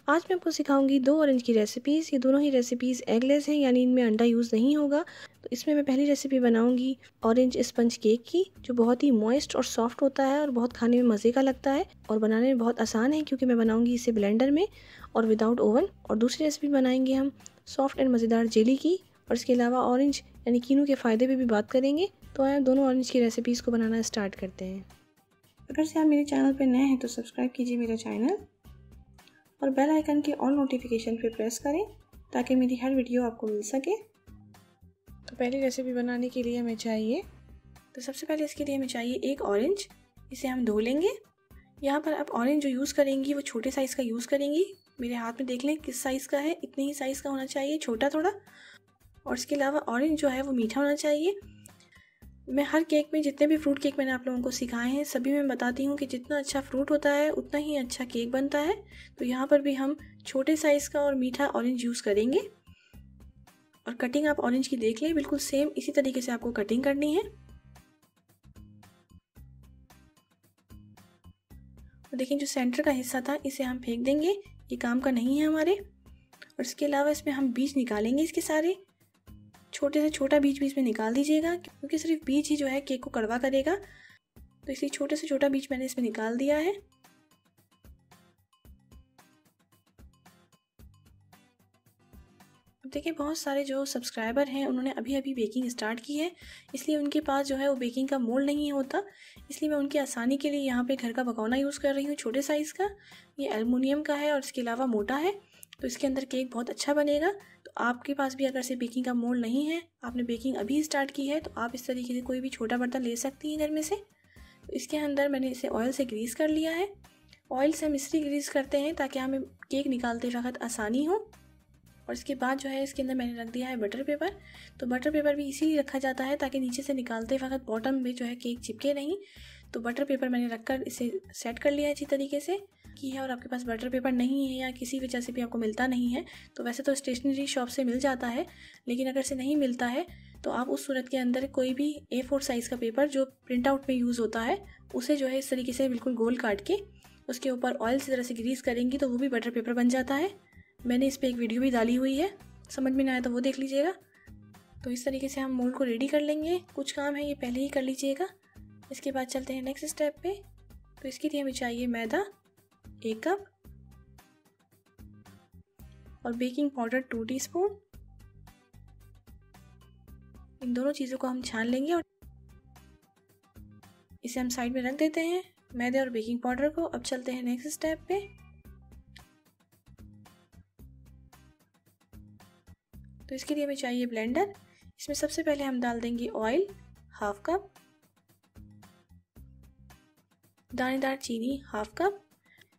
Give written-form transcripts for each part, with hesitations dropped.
आज मैं आपको सिखाऊंगी 2 ऑरेंज की रेसिपीज़। ये दोनों ही रेसिपीज़ एगलेस हैं, यानी इनमें अंडा यूज़ नहीं होगा। तो इसमें मैं पहली रेसिपी बनाऊंगी ऑरेंज स्पंज केक की, जो बहुत ही मॉइस्ट और सॉफ्ट होता है और बहुत खाने में मज़े का लगता है और बनाने में बहुत आसान है, क्योंकि मैं बनाऊंगी इसे ब्लेंडर में और विदाउट ओवन। और दूसरी रेसिपी बनाएंगे हम सॉफ्ट एंड मज़ेदार जेली की, और इसके अलावा ऑरेंज यानी कीनू के फ़ायदे पे भी बात करेंगे। तो आइए दोनों ऑरेंज की रेसिपीज़ को बनाना स्टार्ट करते हैं। अगर से आप मेरे चैनल पर नए हैं तो सब्सक्राइब कीजिए मेरा चैनल और बेल आइकन के ऑल नोटिफिकेशन पे प्रेस करें ताकि मेरी हर वीडियो आपको मिल सके। तो पहली रेसिपी बनाने के लिए हमें चाहिए, तो सबसे पहले इसके लिए हमें चाहिए एक ऑरेंज। इसे हम धो लेंगे। यहाँ पर आप ऑरेंज जो यूज़ करेंगी वो छोटे साइज़ का यूज़ करेंगी। मेरे हाथ में देख लें किस साइज़ का है, इतने ही साइज़ का होना चाहिए, छोटा थोड़ा। और इसके अलावा ऑरेंज जो है वो मीठा होना चाहिए। मैं हर केक में, जितने भी फ्रूट केक मैंने आप लोगों को सिखाए हैं, सभी में बताती हूँ कि जितना अच्छा फ्रूट होता है उतना ही अच्छा केक बनता है। तो यहाँ पर भी हम छोटे साइज़ का और मीठा ऑरेंज यूज़ करेंगे। और कटिंग आप ऑरेंज की देख लें, बिल्कुल सेम इसी तरीके से आपको कटिंग करनी है। और देखिए जो सेंटर का हिस्सा था इसे हम फेंक देंगे, ये काम का नहीं है हमारे। और इसके अलावा इसमें हम बीज निकालेंगे, इसके सारे छोटे से छोटा बीज भी इसमें निकाल दीजिएगा, क्योंकि सिर्फ बीज ही जो है केक को कड़वा करेगा। तो इसलिए छोटे से छोटा बीज मैंने इसमें निकाल दिया है। अब देखिए बहुत सारे जो सब्सक्राइबर हैं उन्होंने अभी अभी बेकिंग स्टार्ट की है, इसलिए उनके पास जो है वो बेकिंग का मोल्ड नहीं होता। इसलिए मैं उनकी आसानी के लिए यहाँ पे घर का पकौना यूज़ कर रही हूँ, छोटे साइज़ का। ये एल्युमिनियम का है और इसके अलावा मोटा है, तो इसके अंदर केक बहुत अच्छा बनेगा। तो आपके पास भी अगर से बेकिंग का मोल्ड नहीं है, आपने बेकिंग अभी स्टार्ट की है, तो आप इस तरीके से कोई भी छोटा बर्तन ले सकती हैं घर में से। तो इसके अंदर मैंने इसे ऑयल से ग्रीस कर लिया है। ऑयल से हम इसलिए ग्रीस करते हैं ताकि हमें केक निकालते वक्त आसानी हो। और इसके बाद जो है इसके अंदर मैंने रख दिया है बटर पेपर। तो बटर पेपर भी इसीलिए रखा जाता है ताकि नीचे से निकालते वक्त बॉटम में जो है केक चिपके नहीं। तो बटर पेपर मैंने रखकर इसे सेट कर लिया है अच्छी तरीके से की है। और आपके पास बटर पेपर नहीं है या किसी वजह से भी आपको मिलता नहीं है, तो वैसे तो स्टेशनरी शॉप से मिल जाता है, लेकिन अगर से नहीं मिलता है तो आप उस सूरत के अंदर कोई भी A4 साइज़ का पेपर जो प्रिंट आउट में यूज़ होता है उसे जो है इस तरीके से बिल्कुल गोल काट के उसके ऊपर ऑयल से तरह से ग्रीस करेंगी तो वो भी बटर पेपर बन जाता है। मैंने इस पर एक वीडियो भी डाली हुई है, समझ में ना आया तो वो देख लीजिएगा। तो इस तरीके से हम मोल्ड को रेडी कर लेंगे। कुछ काम है ये पहले ही कर लीजिएगा। इसके बाद चलते हैं नेक्स्ट स्टेप पे। तो इसके लिए हमें चाहिए मैदा 1 कप और बेकिंग पाउडर 2 टीस्पून। इन दोनों चीज़ों को हम छान लेंगे और इसे हम साइड में रख देते हैं, मैदे और बेकिंग पाउडर को। अब चलते हैं नेक्स्ट स्टेप पे। तो इसके लिए हमें चाहिए ब्लेंडर। इसमें सबसे पहले हम डाल देंगे ऑयल 1/2 कप, दानेदार चीनी 1/2 कप।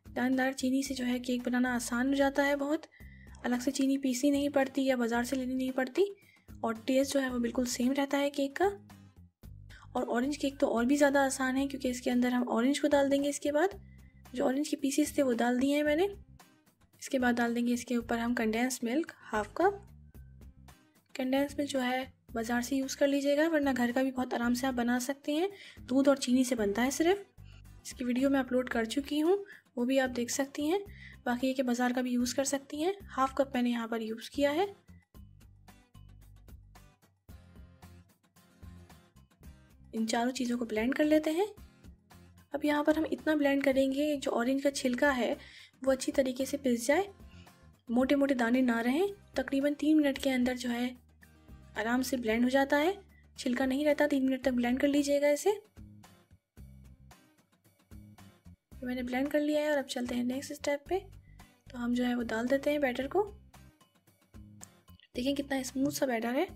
दानेदार चीनी से जो है केक बनाना आसान हो जाता है बहुत, अलग से चीनी पीसनी नहीं पड़ती या बाज़ार से लेनी नहीं पड़ती, और टेस्ट जो है वो बिल्कुल सेम रहता है केक का। और ऑरेंज केक तो और भी ज़्यादा आसान है, क्योंकि इसके अंदर हम ऑरेंज को डाल देंगे। इसके बाद जो ऑरेंज के पीसीस थे वो डाल दिए हैं मैंने। इसके बाद डाल देंगे इसके ऊपर हम condense milk 1/2 cup. Condense milk जो है बाज़ार से यूज़ कर लीजिएगा, वरना घर का भी बहुत आराम से आप बना सकते हैं। दूध और चीनी से बनता है सिर्फ। इसकी वीडियो मैं अपलोड कर चुकी हूँ, वो भी आप देख सकती हैं। बाकी ये कि बाज़ार का भी यूज़ कर सकती हैं। 1/2 कप मैंने यहाँ पर यूज़ किया है। इन चारों चीज़ों को ब्लेंड कर लेते हैं। अब यहाँ पर हम इतना ब्लेंड करेंगे जो ऑरेंज का छिलका है वो अच्छी तरीके से पिस जाए, मोटे मोटे दाने ना रहें। तकरीबन 3 मिनट के अंदर जो है आराम से ब्लेंड हो जाता है, छिलका नहीं रहता। 3 मिनट तक ब्लेंड कर लीजिएगा इसे। तो मैंने ब्लेंड कर लिया है और अब चलते हैं नेक्स्ट स्टेप पे। तो हम जो है वो डाल देते हैं बैटर को। देखिए कितना स्मूथ सा बैटर है।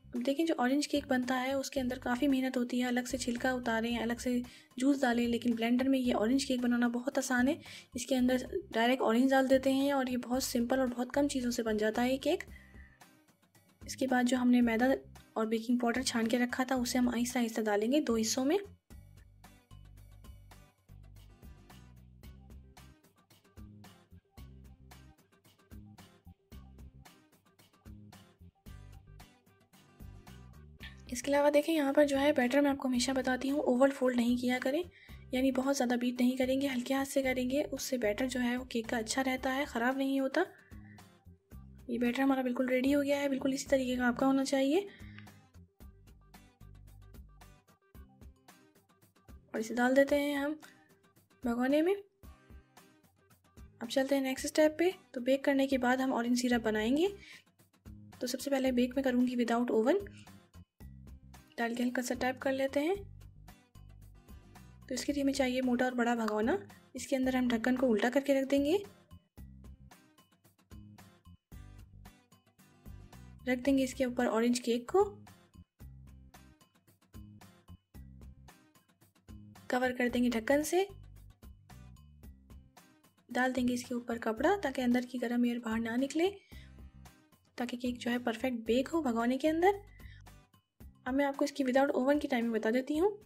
अब देखिए जो ऑरेंज केक बनता है उसके अंदर काफ़ी मेहनत होती है, अलग से छिलका उतारें, अलग से जूस डालें, लेकिन ब्लेंडर में ये ऑरेंज केक बनाना बहुत आसान है। इसके अंदर डायरेक्ट ऑरेंज डाल देते हैं और ये बहुत सिंपल और बहुत कम चीज़ों से बन जाता है ये केक। इसके बाद जो हमने मैदा और बेकिंग पाउडर छान के रखा था उसे हम आहिस्ता आहिस्ता डालेंगे 2 हिस्सों में। इसके अलावा देखें यहाँ पर जो है बैटर मैं आपको हमेशा बताती हूँ ओवर फोल्ड नहीं किया करें, यानी बहुत ज़्यादा बीट नहीं करेंगे, हल्के हाथ से करेंगे, उससे बैटर जो है वो केक का अच्छा रहता है, ख़राब नहीं होता। ये बैटर हमारा बिल्कुल रेडी हो गया है, बिल्कुल इसी तरीके का आपका होना चाहिए। और इसे डाल देते हैं हम भगोने में। अब चलते हैं नेक्स्ट स्टेप पे। तो बेक करने के बाद हम ऑरेंज सिरप बनाएंगे। तो सबसे पहले बेक मैं करूँगी विदाउट ओवन। डाल के हल्का सा टैप कर लेते हैं। तो इसके लिए हमें चाहिए मोटा और बड़ा भगोना। इसके अंदर हम ढक्कन को उल्टा करके रख देंगे। रख देंगे इसके ऊपर ऑरेंज केक को। कवर कर देंगे ढक्कन से। डाल देंगे इसके ऊपर कपड़ा ताकि अंदर की गर्म एयर बाहर ना निकले, ताकि केक जो है परफेक्ट बेक हो भगोने के अंदर। अब मैं आपको इसकी विदाउट ओवन की टाइमिंग बता देती हूँ।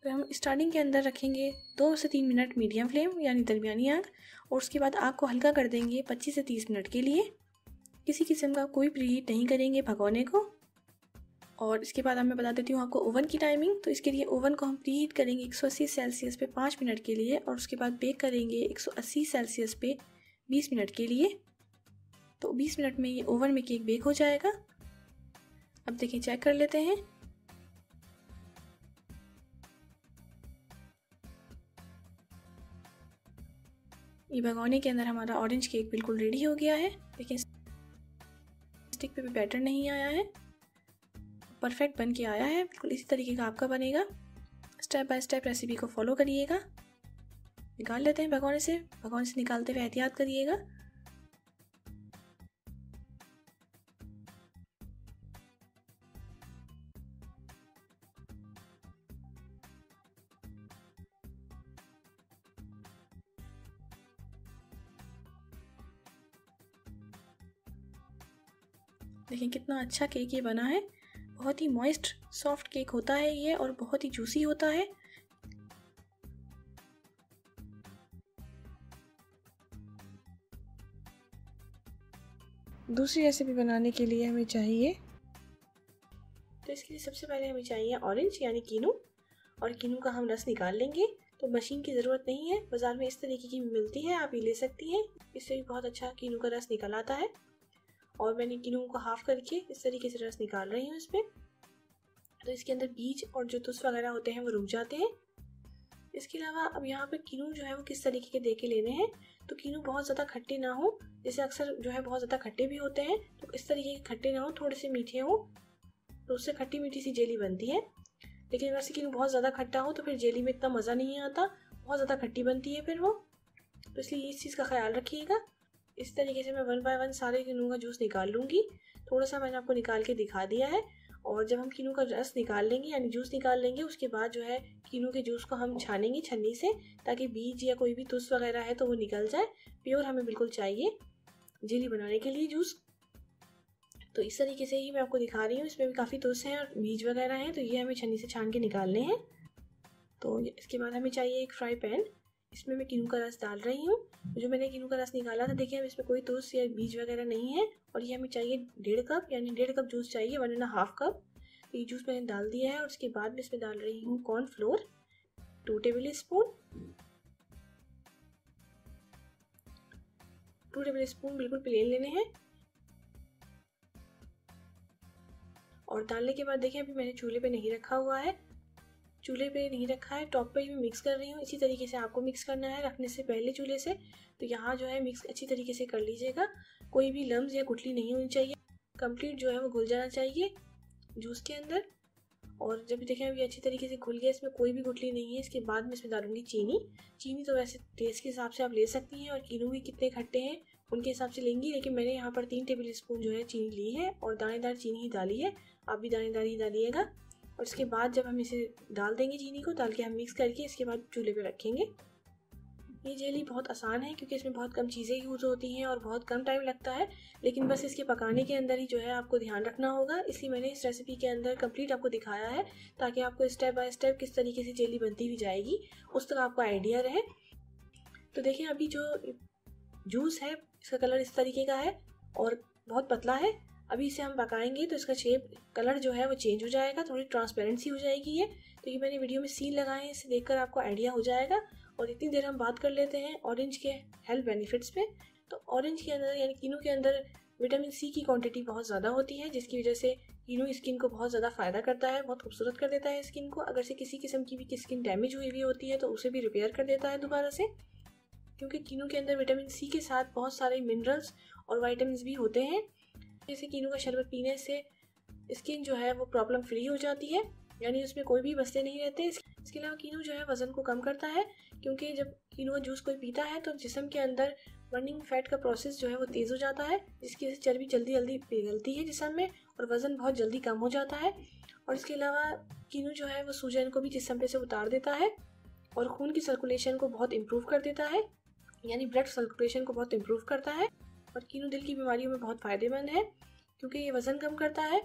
तो हम स्टार्टिंग के अंदर रखेंगे 2 से 3 मिनट मीडियम फ्लेम यानी दरमियानी आग, और उसके बाद आग को हल्का कर देंगे 25 से 30 मिनट के लिए। किसी किस्म का कोई प्रीहीट नहीं करेंगे भगोने को। और इसके बाद अब मैं बता देती हूँ आपको ओवन की टाइमिंग। तो इसके लिए ओवन को हम प्रीहीट करेंगे 180 सेल्सियस पे 5 मिनट के लिए, और उसके बाद बेक करेंगे 180 सेल्सियस पे 20 मिनट के लिए। तो 20 मिनट में ये ओवन में केक बेक हो जाएगा। अब देखिए, चेक कर लेते हैं। ये भगोने के अंदर हमारा ऑरेंज केक बिल्कुल रेडी हो गया है। देखिए, स्टिक पे भी बैटर नहीं आया है, परफेक्ट बन के आया है। बिल्कुल इसी तरीके का आपका बनेगा। स्टेप बाय स्टेप रेसिपी को फॉलो करिएगा। निकाल लेते हैं भगोने से निकालते हुए एहतियात करिएगा। देखिए कितना अच्छा केक ये बना है। बहुत ही मॉइस्ट सॉफ्ट केक होता है ये, और बहुत ही जूसी होता है। दूसरी रेसिपी बनाने के लिए हमें चाहिए, तो इसके लिए सबसे पहले हमें चाहिए ऑरेंज यानी कीनू। और कीनू का हम रस निकाल लेंगे। तो मशीन की ज़रूरत नहीं है, बाज़ार में इस तरीके की मिलती है, आप ये ले सकती हैं। इससे भी बहुत अच्छा कीनू का रस निकल आता है। और मैंने कीनू को हाफ करके इस तरीके से रस निकाल रही हूँ इसमें। तो इसके अंदर बीज और जो तुस वगैरह होते हैं वो रुक जाते हैं। इसके अलावा अब यहाँ पे कीनू जो है वो किस तरीके के दे के लेने हैं। तो कीनू बहुत ज़्यादा खट्टे ना हो, जैसे अक्सर जो है बहुत ज़्यादा खट्टे भी होते हैं, तो इस तरीके के खट्टे ना हो, थोड़े से मीठे हो, तो उससे खट्टी मीठी सी जेली बनती है। लेकिन अगर से कीनू बहुत ज़्यादा खट्टा हो तो फिर जेली में इतना मज़ा नहीं आता, बहुत ज़्यादा खट्टी बनती है फिर वो। तो इसलिए इस चीज़ का ख्याल रखिएगा। इस तरीके से मैं 1 बाय 1 सारे कीनू का जूस निकाल लूँगी। थोड़ा सा मैंने आपको निकाल के दिखा दिया है। और जब हम कीनू का रस निकाल लेंगे यानी जूस निकाल लेंगे, उसके बाद जो है कीनू के जूस को हम छानेंगे छन्नी से, ताकि बीज या कोई भी तुस वगैरह है तो वो निकल जाए। प्योर हमें बिल्कुल चाहिए जेली बनाने के लिए जूस। तो इस तरीके से ही मैं आपको दिखा रही हूँ। इसमें भी काफ़ी तुस हैं और बीज वगैरह हैं, तो ये हमें छन्नी से छान के निकालने हैं। तो इसके बाद हमें चाहिए एक फ्राई पैन। इसमें मैं कीनू का रस डाल रही हूँ। जो मैंने कीनू का रस निकाला था, देखिए अब इसमें कोई तुस या बीज वगैरह नहीं है। और ये हमें चाहिए 1.5 कप, यानी 1.5 कप जूस चाहिए, 1.5 कप। तो ये जूस मैंने डाल दिया है। और उसके बाद मैं इसमें डाल रही हूँ cornflour 2 table spoon. 2 table spoon बिल्कुल प्लेन लेने हैं। और डालने के बाद देखिए अभी मैंने चूल्हे पे नहीं रखा हुआ है, चूल्हे पे नहीं रखा है, टॉप पे ही मैं मिक्स कर रही हूँ। इसी तरीके से आपको मिक्स करना है रखने से पहले चूल्हे से। तो यहाँ जो है मिक्स अच्छी तरीके से कर लीजिएगा। कोई भी लम्स या गुठली नहीं होनी चाहिए, कंप्लीट जो है वो घुल जाना चाहिए जूस के अंदर। और जब देखें अभी अच्छी तरीके से घुल गया, इसमें कोई भी गुठली नहीं है। इसके बाद मैं इसमें डालूंगी चीनी। चीनी तो वैसे टेस्ट के हिसाब से आप ले सकती हैं, और कीनू भी कितने खट्टे हैं उनके हिसाब से लेंगी, लेकिन मैंने यहाँ पर 3 टेबल स्पून जो है चीनी ली है, और दानेदार चीनी ही डाली है। आप भी दानेदार ही डालिएगा। और इसके बाद जब हम इसे डाल देंगे चीनी को, डाल के हम मिक्स करके इसके बाद चूल्हे पे रखेंगे। ये जेली बहुत आसान है क्योंकि इसमें बहुत कम चीज़ें यूज़ होती हैं और बहुत कम टाइम लगता है, लेकिन बस इसके पकाने के अंदर ही जो है आपको ध्यान रखना होगा। इसलिए मैंने इस रेसिपी के अंदर कंप्लीट आपको दिखाया है, ताकि आपको स्टेप बाय स्टेप किस तरीके से जेली बनती हुई जाएगी उस तक आपको आइडिया रहे। तो देखिए अभी जो जूस है इसका कलर इस तरीके का है और बहुत पतला है। अभी इसे हम पकाएंगे तो इसका शेप कलर जो है वो चेंज हो जाएगा, थोड़ी ट्रांसपेरेंसी हो जाएगी ये। तो ये मैंने वीडियो में सीन लगाए हैं, इसे देखकर आपको आइडिया हो जाएगा। और इतनी देर हम बात कर लेते हैं ऑरेंज के हेल्थ बेनिफिट्स पे। तो ऑरेंज के अंदर यानी कीनू के अंदर विटामिन सी की क्वांटिटी बहुत ज़्यादा होती है, जिसकी वजह से कीनू स्किन को बहुत ज़्यादा फ़ायदा करता है, बहुत खूबसूरत कर देता है स्किन को। अगर से किसी किस्म की भी स्किन डैमेज हुई हुई होती है तो उसे भी रिपेयर कर देता है दोबारा से, क्योंकि कीनू के अंदर विटामिन सी के साथ बहुत सारे मिनरल्स और विटामिन भी होते हैं। जैसे कीनू का शरबत पीने से स्किन जो है वो प्रॉब्लम फ्री हो जाती है, यानी उसमें कोई भी मसले नहीं रहते। इसके अलावा कीनू जो है वज़न को कम करता है, क्योंकि जब कीनू का जूस कोई पीता है तो जिस्म के अंदर बर्निंग फैट का प्रोसेस जो है वो तेज़ हो जाता है, जिसकी वजह से चर्बी जल्दी जल्दी पिघलती है जिस्म में और वज़न बहुत जल्दी कम हो जाता है। और इसके अलावा कीनू जो है वो सूजन को भी जिस्म पे से उतार देता है और खून की सर्कुलेशन को बहुत इम्प्रूव कर देता है, यानी ब्लड सर्कुलेशन को बहुत इम्प्रूव करता है। और कीनू दिल की बीमारियों में बहुत फ़ायदेमंद है, क्योंकि ये वज़न कम करता है,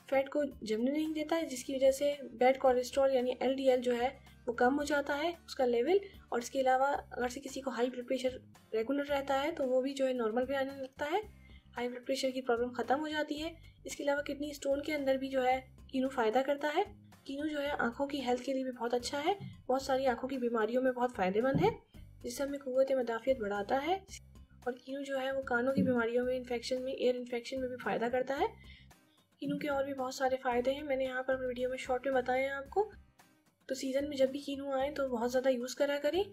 फैट को जमने नहीं देता है, जिसकी वजह से बैड कोलेस्ट्रॉल यानी LDL जो है वो कम हो जाता है उसका लेवल। और इसके अलावा अगर से किसी को हाई ब्लड प्रेशर रेगुलर रहता है तो वो भी जो है नॉर्मल पे आने लगता है, हाई ब्लड प्रेशर की प्रॉब्लम ख़त्म हो जाती है। इसके अलावा किडनी स्टोन के अंदर भी जो है कीनू फ़ायदा करता है। कीनू जो है आँखों की हेल्थ के लिए भी बहुत अच्छा है, बहुत सारी आँखों की बीमारियों में बहुत फ़ायदेमंद है, जिससे हमें क़ुव्वत मदाफ़ियत बढ़ाता है। और कीनू जो है वो कानों की बीमारियों में, इन्फेक्शन में, एयर इन्फेक्शन में भी फ़ायदा करता है। कीनू के और भी बहुत सारे फ़ायदे हैं, मैंने यहाँ पर वीडियो में शॉर्ट में बताए हैं आपको। तो सीज़न में जब भी कीनू आए तो बहुत ज़्यादा यूज़ करा करें,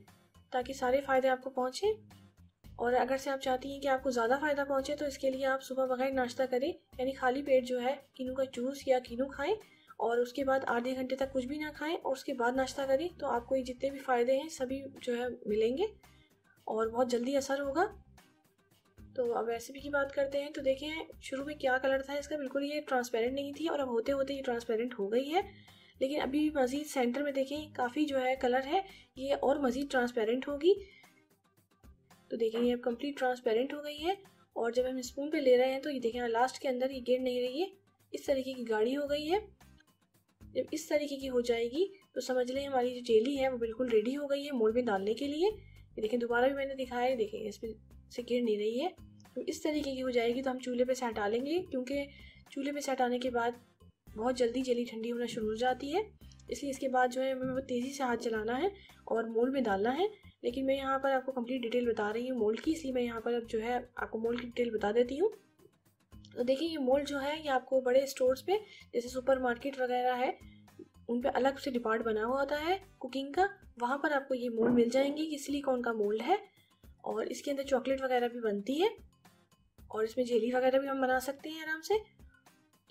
ताकि सारे फ़ायदे आपको पहुँचें। और अगर से आप चाहती हैं कि आपको ज़्यादा फ़ायदा पहुँचे तो इसके लिए आप सुबह बगैर नाश्ता करें, यानी खाली पेट जो है कीनू का जूस या कीनू खाएं और उसके बाद आधे घंटे तक कुछ भी ना खाएं और उसके बाद नाश्ता करें। तो आपको ये जितने भी फ़ायदे हैं सभी जो है मिलेंगे और बहुत जल्दी असर होगा। तो अब रेसिपी की बात करते हैं। तो देखें शुरू में क्या कलर था इसका, बिल्कुल ये ट्रांसपेरेंट नहीं थी और अब होते होते ये ट्रांसपेरेंट हो गई है। लेकिन अभी भी मज़ीद सेंटर में देखें काफ़ी जो है कलर है, ये और मज़ीद ट्रांसपेरेंट होगी। तो देखें ये अब कंप्लीट ट्रांसपेरेंट हो गई है। और जब हम स्पून पे ले रहे हैं तो ये देखें लास्ट के अंदर ये गिर नहीं रही है, इस तरीके की गाढ़ी हो गई है। जब इस तरीके की हो जाएगी तो समझ लें हमारी जो जेली है वो बिल्कुल रेडी हो गई है मोल्ड में डालने के लिए। ये देखें दोबारा भी मैंने दिखाया, देखें इसमें से गिर नहीं रही है। तो इस तरीके की हो जाएगी तो हम चूल्हे पे से हटा लेंगे, क्योंकि चूल्हे पे से हटाने के बाद बहुत जल्दी जेली ठंडी होना शुरू हो जाती है, इसलिए इसके बाद जो है हमें बहुत तेज़ी से हाथ चलाना है और मोल्ड में डालना है। लेकिन मैं यहाँ पर आपको कंप्लीट डिटेल बता रही हूँ मोल्ड की, इसलिए मैं यहाँ पर अब जो है आपको मोल्ड की डिटेल बता देती हूँ। तो देखिए ये मोल्ड जो है ये आपको बड़े स्टोर्स पे जैसे सुपर मार्केट वगैरह है उन पे अलग से डिपार्ट बना हुआ होता है कुकिंग का, वहाँ पर आपको ये मोल्ड मिल जाएंगे। ये सिलिकॉन का मोल्ड है और इसके अंदर चॉकलेट वगैरह भी बनती है और इसमें जेली वगैरह भी हम बना सकते हैं आराम से।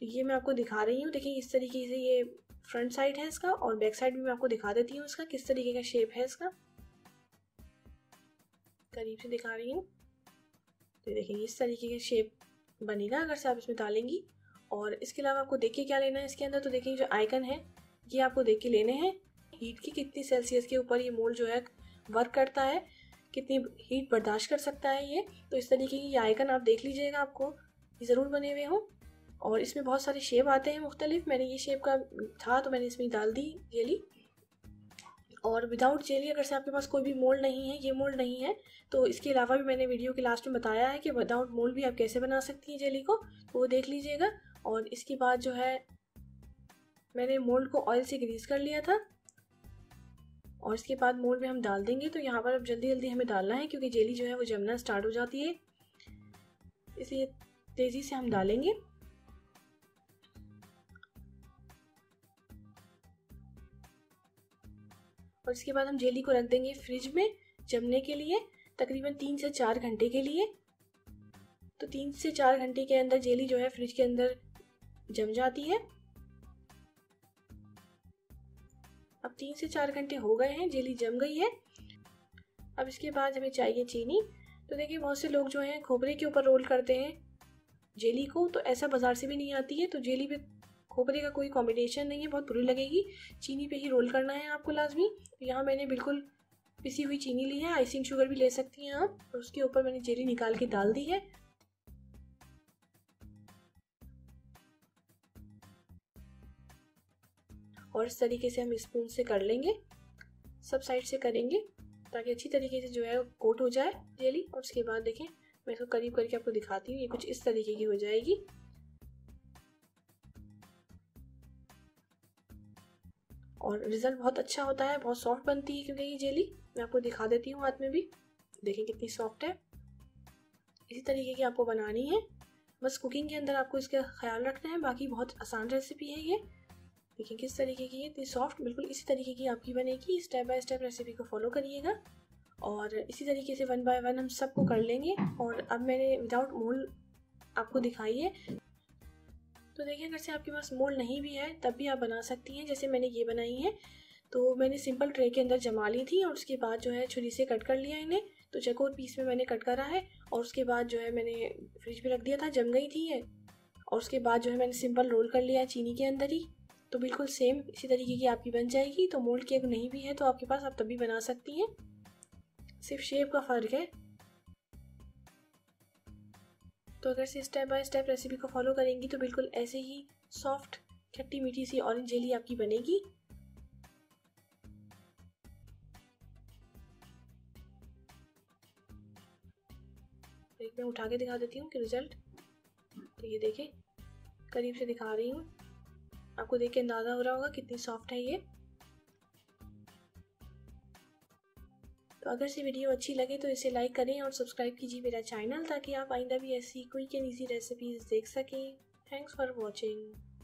तो ये मैं आपको दिखा रही हूँ, देखिए इस तरीके से ये फ्रंट साइड है इसका और बैक साइड भी मैं आपको दिखा देती हूँ इसका किस तरीके का शेप है इसका, करीब से दिखा रही हूँ। तो देखिए इस तरीके का शेप बनेगा अगर से आप इसमें डालेंगी। और इसके अलावा आपको देख के क्या लेना है इसके अंदर, तो देखिए जो आइकन है ये आपको देख के लेने हैं, हीट की कितनी सेल्सियस के ऊपर ये मोल्ड जो है वर्क करता है, कितनी हीट बर्दाश्त कर सकता है ये। तो इस तरीके की ये आइकन आप देख लीजिएगा, आपको ये ज़रूर बने हुए हों। और इसमें बहुत सारे शेप आते हैं मुख्तलिफ, मैंने ये शेप का था तो मैंने इसमें डाल दी जेली। और विदाउट जेली अगर से आपके पास कोई भी मोल्ड नहीं है, ये मोल्ड नहीं है, तो इसके अलावा भी मैंने वीडियो के लास्ट में बताया है कि विदाउट मोल्ड भी आप कैसे बना सकती हैं जेली को, तो वो देख लीजिएगा। और इसके बाद जो है मैंने मोल्ड को ऑयल से ग्रीस कर लिया था और इसके बाद मोल्ड में हम डाल देंगे। तो यहाँ पर अब जल्दी जल्दी हमें डालना है क्योंकि जेली जो है वो जमना स्टार्ट हो जाती है, इसलिए तेज़ी से हम डालेंगे। और इसके बाद हम जेली को रख देंगे फ्रिज में जमने के लिए तकरीबन 3 से 4 घंटे के लिए। तो 3 से 4 घंटे के अंदर जेली जो है फ्रिज के अंदर जम जाती है। अब 3 से 4 घंटे हो गए हैं, जेली जम गई है। अब इसके बाद हमें चाहिए चीनी। तो देखिए बहुत से लोग जो हैं खोपरे के ऊपर रोल करते हैं जेली को, तो ऐसा बाज़ार से भी नहीं आती है। तो जेली पे खोपरे का कोई कॉम्बिनेशन नहीं है, बहुत बुरी लगेगी, चीनी पे ही रोल करना है आपको लाजमी। तो यहाँ मैंने बिल्कुल पिसी हुई चीनी ली है, आइसिंग शुगर भी ले सकती हैं आप, और उसके ऊपर मैंने जेली निकाल के डाल दी है। और इस तरीके से हम स्पून से कर लेंगे, सब साइड से करेंगे ताकि अच्छी तरीके से जो है कोट हो जाए जेली। और उसके बाद देखें मैं इसको करीब करके आपको दिखाती हूँ, ये कुछ इस तरीके की हो जाएगी। और रिज़ल्ट बहुत अच्छा होता है, बहुत सॉफ्ट बनती है क्योंकि ये जेली। मैं आपको दिखा देती हूँ हाथ में भी, देखिए कितनी सॉफ्ट है। इसी तरीके की आपको बनानी है, बस कुकिंग के अंदर आपको इसका ख्याल रखना है। बाकी बहुत आसान रेसिपी है ये। देखिए किस तरीके की है, इतनी सॉफ्ट, बिल्कुल इसी तरीके की आपकी बनेगी। स्टेप बाय स्टेप रेसिपी को फॉलो करिएगा और इसी तरीके से 1 बाय 1 हम सबको कर लेंगे। और अब मैंने विदाउट मोल्ड आपको दिखाई है। तो देखिए अगर से आपके पास मोल्ड नहीं भी है तब भी आप बना सकती हैं, जैसे मैंने ये बनाई है। तो मैंने सिंपल ट्रे के अंदर जमा ली थी और उसके बाद जो है छुरी से कट कर लिया इन्हें। तो चकोर पीस में मैंने कट करा है और उसके बाद जो है मैंने फ्रिज में रख दिया था, जम गई थी ये। और उसके बाद जो है मैंने सिंपल रोल कर लिया है चीनी के अंदर ही। तो बिल्कुल सेम इसी तरीके की आपकी बन जाएगी। तो मोल्ड की अगर नहीं भी है तो आपके पास, आप तभी बना सकती हैं, सिर्फ शेप का फ़र्क है। तो अगर से स्टेप बाय स्टेप रेसिपी को फॉलो करेंगी तो बिल्कुल ऐसे ही सॉफ्ट खट्टी मीठी सी ऑरेंज जेली आपकी बनेगी। एक मैं उठा के दिखा देती हूँ कि रिजल्ट। तो ये देखें, करीब से दिखा रही हूँ, आपको देख के अंदाज़ा हो रहा होगा कितनी सॉफ्ट है ये। तो अगर से वीडियो अच्छी लगे तो इसे लाइक करें और सब्सक्राइब कीजिए मेरा चैनल, ताकि आप आइंदा भी ऐसी क्विक एंड ईजी रेसिपीज़ देख सकें। Thanks for watching.